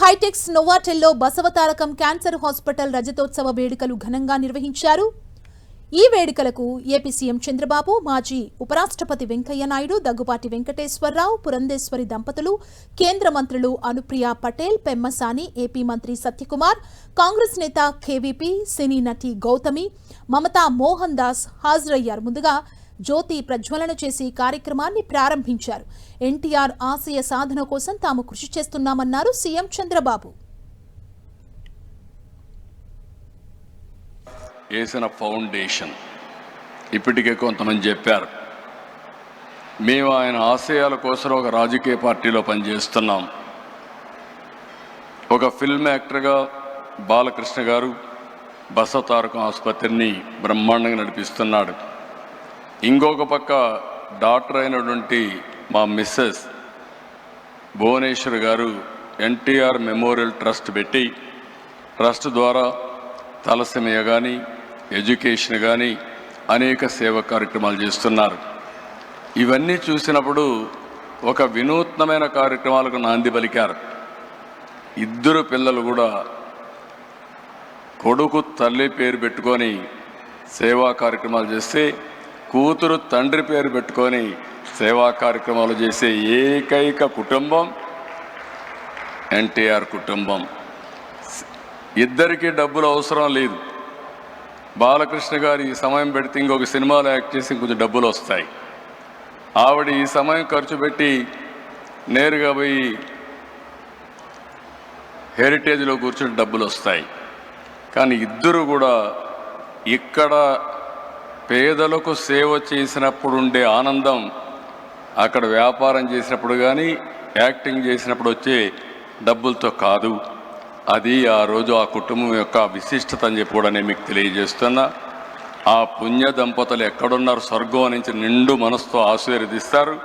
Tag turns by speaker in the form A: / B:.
A: HITEX నోవాటెల్లో Basavatarakam cancer hospital రజతోత్సవ వేడుకలు ఘనంగా నిర్వహించారు. ఈ వేడుకలకు ఏపీ సీఎం చంద్రబాబు, మాజీ ఉపరాష్ట్రపతి వెంకయ్య నాయుడు, దగ్గుబాటి వెంకటేశ్వరరావు, పురంధేశ్వరి దంపతులు, కేంద్ర మంత్రులు అనుప్రియ పటేల్, పెమ్మసాని, ఏపీ మంత్రి సత్యకుమార్, కాంగ్రెస్ నేత కేవీపీ, సినీ నటి గౌతమి, మమతా మోహన్ దాస్ హాజరయ్యారు. ముందుగా జ్యోతి ప్రజ్వలన చేసి కార్యక్రమాన్ని ప్రారంభించారు. ఎన్టీఆర్ ఆశయ సాధన కోసం తాము కృషి చేస్తున్నామన్నారు సీఎం చంద్రబాబు.
B: వేసిన ఫౌండేషన్ ఇప్పటికే కొంతమంది చెప్పారు. మేము ఆయన ఆశయాల కోసం ఒక రాజకీయ పార్టీలో పనిచేస్తున్నాం. ఒక ఫిల్మ్ యాక్టర్గా బాలకృష్ణ గారు బసవతారకం ఆసుపత్రిని బ్రహ్మాండంగా నడిపిస్తున్నాడు. ఇంకొక పక్క డాక్టర్ అయినటువంటి మా మిస్సెస్ భువనేశ్వర్ గారు ఎన్టీఆర్ మెమోరియల్ ట్రస్ట్ పెట్టి, ట్రస్ట్ ద్వారా తలసేమియా కానీ, ఎడ్యుకేషన్ కానీ అనేక సేవా కార్యక్రమాలు చేస్తున్నారు. ఇవన్నీ చూసినప్పుడు ఒక వినూత్నమైన కార్యక్రమాలకు నాంది పలికారు. ఇద్దరు పిల్లలు కూడా కొడుకు తల్లి పేరు పెట్టుకొని సేవా కార్యక్రమాలు చేస్తే, కూతురు తండ్రి పేరు పెట్టుకొని సేవా కార్యక్రమాలు చేసే ఏకైక కుటుంబం ఎన్టీఆర్ కుటుంబం. ఇద్దరికీ డబ్బులు అవసరం లేదు. బాలకృష్ణ గారు ఈ సమయం పెడితే ఇంకొక సినిమాలో యాక్ట్ చేసి ఇంకొంచెం డబ్బులు వస్తాయి. ఆవిడ ఈ సమయం ఖర్చు పెట్టి నేరుగా పోయి హెరిటేజ్లో కూర్చుని డబ్బులు వస్తాయి. కానీ ఇద్దరు కూడా ఇక్కడ పేదలకు సేవ చేసినప్పుడు ఉండే ఆనందం అక్కడ వ్యాపారం చేసినప్పుడు కానీ, యాక్టింగ్ చేసినప్పుడు వచ్చే డబ్బులతో కాదు. అది ఆ రోజు ఆ కుటుంబం యొక్క విశిష్టత అని చెప్పి కూడా నేను మీకు తెలియజేస్తున్నా. ఆ పుణ్య దంపతులు ఎక్కడున్నారు స్వర్గం నుంచి నిండు మనసుతో ఆశీర్వదిస్తారు.